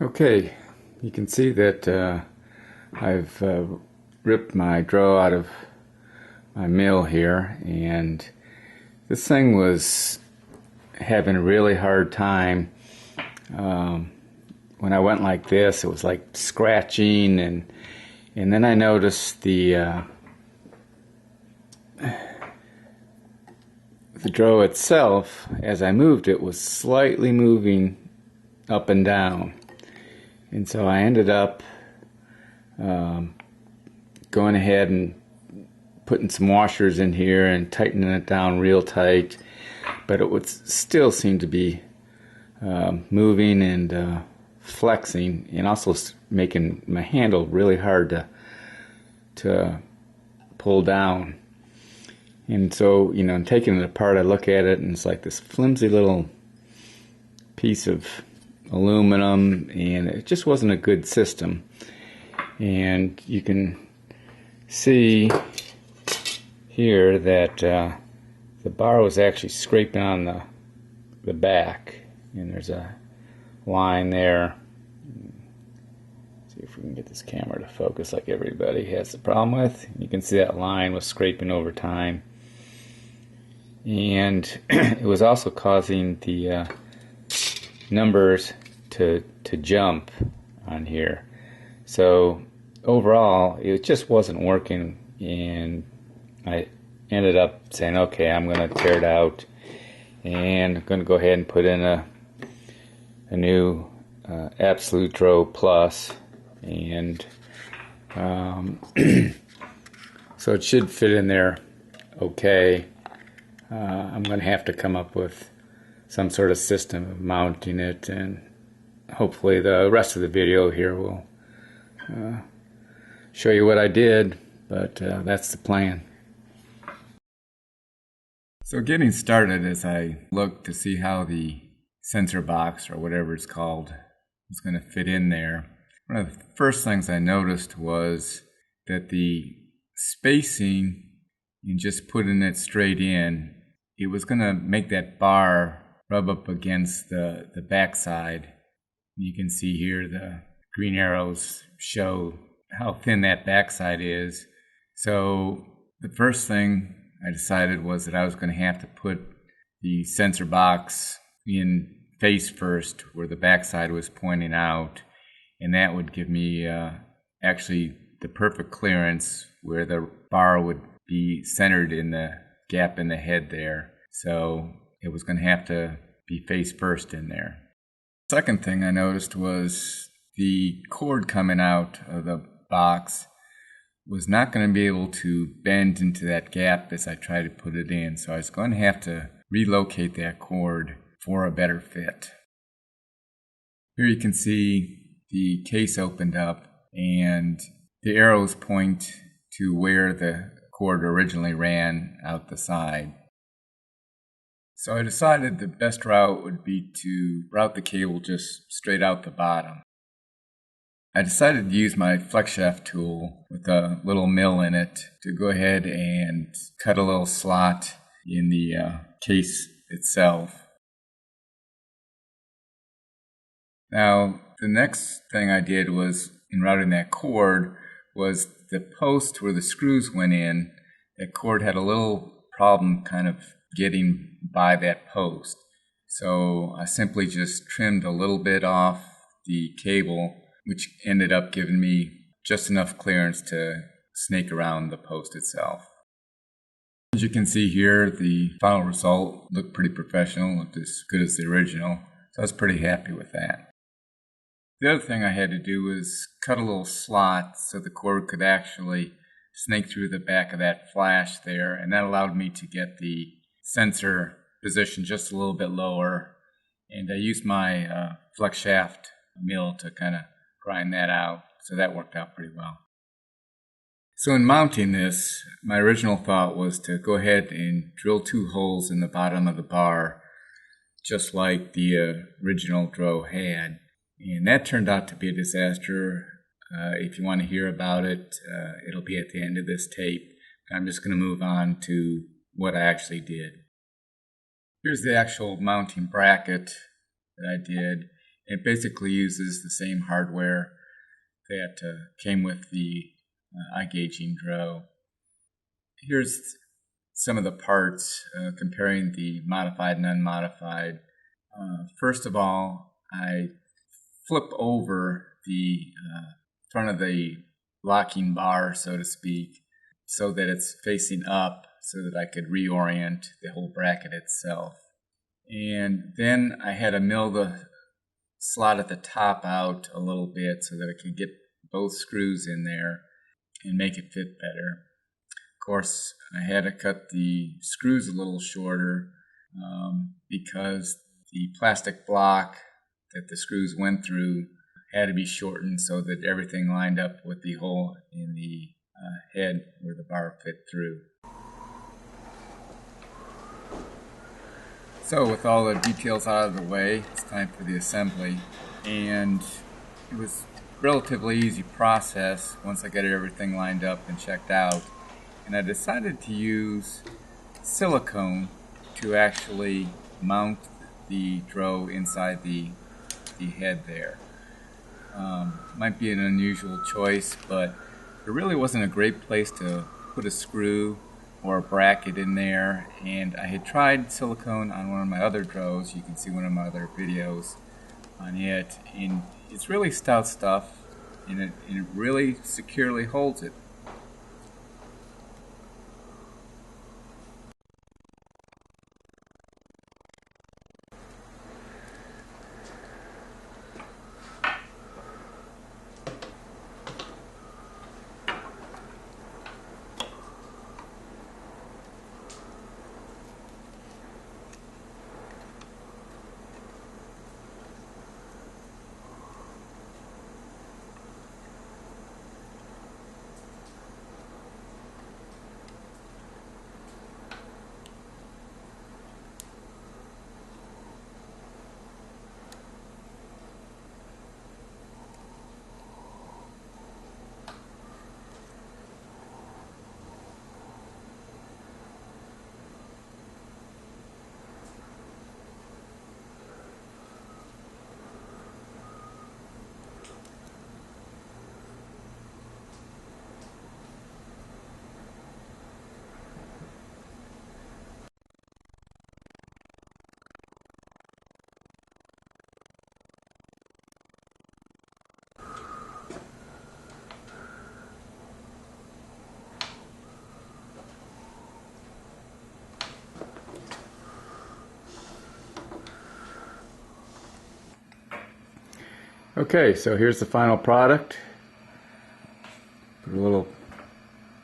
Okay, you can see that I've ripped my DRO out of my mill here, and this thing was having a really hard time. When I went like this, it was like scratching, and then I noticed the DRO itself, as I moved it, was slightly moving up and down. And so I ended up going ahead and putting some washers in here and tightening it down real tight, but it would still seem to be moving and flexing, and also making my handle really hard to pull down. And so, you know, I'm taking it apart, I look at it, and it's like this flimsy little piece of aluminum, and it just wasn't a good system. And you can see here that the bar was actually scraping on the back, and there's a line there. Let's see if we can get this camera to focus like everybody has the problem with. You can see that line was scraping over time, and it was also causing the numbers to jump on here. So overall, it just wasn't working, and I ended up saying, okay, I'm going to tear it out, and I'm going to go ahead and put in a new Absolute DRO Plus, and so it should fit in there okay. I'm going to have to come up with some sort of system of mounting it, and hopefully the rest of the video here will show you what I did, but that's the plan. So getting started, as I looked to see how the sensor box, or whatever it's called, was going to fit in there, one of the first things I noticed was that the spacing, in just putting it straight in, it was going to make that bar rub up against the backside. You can see here the green arrows show how thin that backside is. So the first thing I decided was that I was going to have to put the sensor box in face first, where the backside was pointing out, and that would give me actually the perfect clearance where the bar would be centered in the gap in the head there. So it was going to have to be face first in there. Second thing I noticed was the cord coming out of the box was not going to be able to bend into that gap as I tried to put it in. So I was going to have to relocate that cord for a better fit. Here you can see the case opened up, and the arrows point to where the cord originally ran out the side. So I decided the best route would be to route the cable just straight out the bottom. I decided to use my flex shaft tool with a little mill in it to go ahead and cut a little slot in the case itself. Now, the next thing I did was, in routing that cord, was the post where the screws went in. That cord had a little problem kind of getting by that post. So I simply just trimmed a little bit off the cable, which ended up giving me just enough clearance to snake around the post itself. As you can see here, the final result looked pretty professional, looked as good as the original, so I was pretty happy with that. The other thing I had to do was cut a little slot so the cord could actually snake through the back of that flash there, and that allowed me to get the sensor position just a little bit lower, and I used my flex shaft mill to kind of grind that out, so that worked out pretty well. So in mounting this, my original thought was to go ahead and drill 2 holes in the bottom of the bar, just like the original DRO had, and that turned out to be a disaster. If you want to hear about it, it'll be at the end of this tape. I'm just going to move on to what I actually did. Here's the actual mounting bracket that I did, It basically uses the same hardware that came with the iGaging DRO. Here's some of the parts comparing the modified and unmodified. First of all, I flip over the front of the locking bar, so to speak, so that it's facing up so that I could reorient the whole bracket itself. And then I had to mill the slot at the top out a little bit so that I could get both screws in there and make it fit better. Of course, I had to cut the screws a little shorter because the plastic block that the screws went through had to be shortened so that everything lined up with the hole in the head where the bar fit through. So with all the details out of the way, it's time for the assembly, and it was a relatively easy process once I got everything lined up and checked out. And I decided to use silicone to actually mount the DRO inside the head there. Might be an unusual choice, but there really wasn't a great place to put a screw or a bracket in there, and I had tried silicone on one of my other DROs. You can see one of my other videos on it, and it's really stout stuff, and it really securely holds it. Okay, so here's the final product. Put a little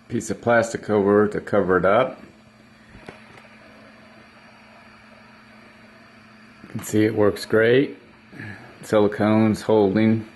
piece of plastic over to cover it up. You can see it works great. Silicone's holding,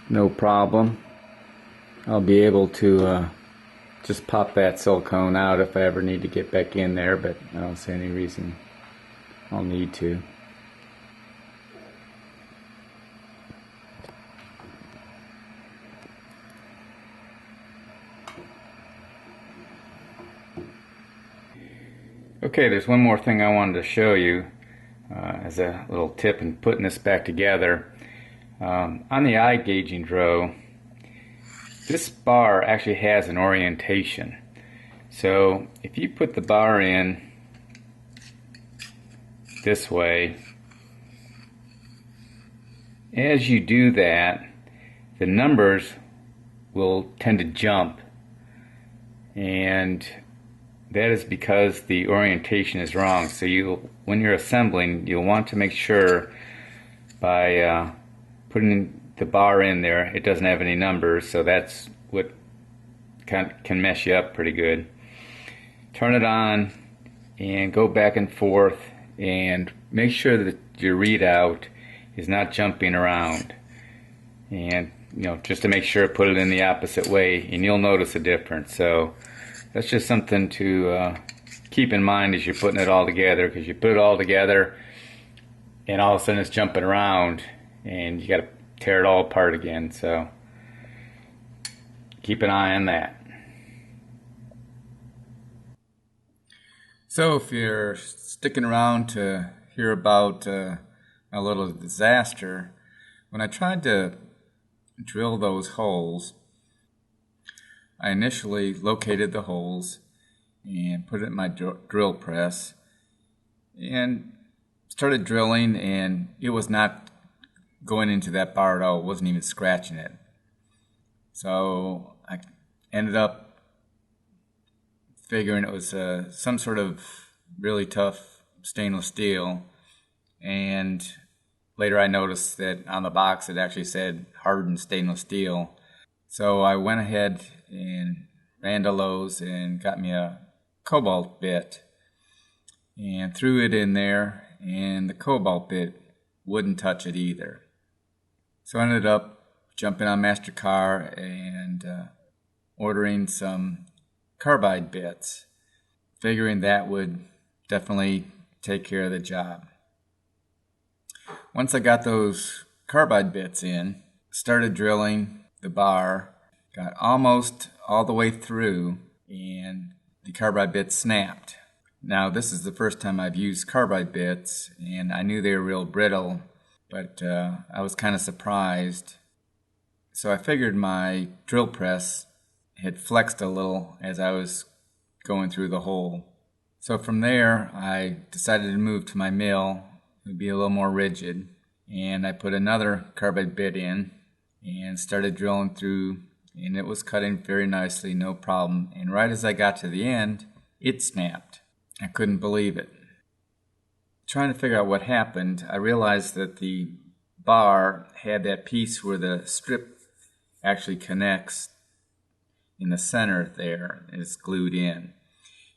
no problem. I'll be able to just pop that silicone out if I ever need to get back in there, but I don't see any reason I'll need to. Okay, there's one more thing I wanted to show you as a little tip in putting this back together. On the iGaging DRO, this bar actually has an orientation. So if you put the bar in this way, as you do that, the numbers will tend to jump, and that is because the orientation is wrong. So when you're assembling, you'll want to make sure by putting the bar in there, it doesn't have any numbers, so that's what can mess you up pretty good. Turn it on and go back and forth and make sure that your readout is not jumping around. And just to make sure, put it in the opposite way and you'll notice a difference. So that's just something to keep in mind as you're putting it all together, because you put it all together and all of a sudden it's jumping around and you got to tear it all apart again. So keep an eye on that. So if you're sticking around to hear about a little disaster. When I tried to drill those holes, I initially located the holes and put it in my drill press and started drilling, and it was not going into that bar at all. It wasn't even scratching it. So I ended up figuring it was some sort of really tough stainless steel, and later I noticed that on the box it actually said hardened stainless steel. So I went ahead and ran to Lowe's and got me a cobalt bit and threw it in there, and the cobalt bit wouldn't touch it either. So I ended up jumping on MasterCar and ordering some carbide bits, figuring that would definitely take care of the job. Once I got those carbide bits in, started drilling the bar, got almost all the way through, and the carbide bit snapped. Now, this is the first time I've used carbide bits, and I knew they were real brittle, but I was kind of surprised. So I figured my drill press had flexed a little as I was going through the hole. So from there, I decided to move to my mill. It would be a little more rigid, and I put another carbide bit in and started drilling through, and it was cutting very nicely, no problem. And right as I got to the end, it snapped. I couldn't believe it. Trying to figure out what happened, I realized that the bar had that piece where the strip actually connects in the center there, and it's glued in.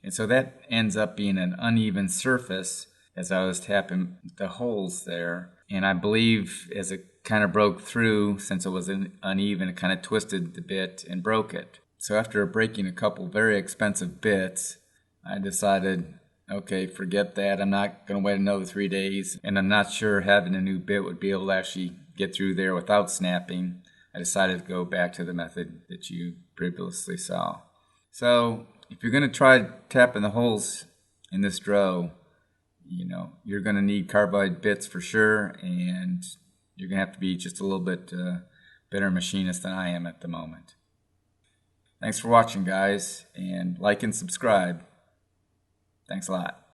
And so that ends up being an uneven surface as I was tapping the holes there. And I believe as it kind of broke through, since it was uneven, it kind of twisted the bit and broke it. So after breaking a couple very expensive bits, I decided, okay, forget that. I'm not going to wait another 3 days. And I'm not sure having a new bit would be able to actually get through there without snapping. I decided to go back to the method that you previously saw. So if you're going to try tapping the holes in this DRO, you're going to need carbide bits for sure, and you're going to have to be just a little bit better machinist than I am at the moment. Thanks for watching, guys, and like and subscribe. Thanks a lot.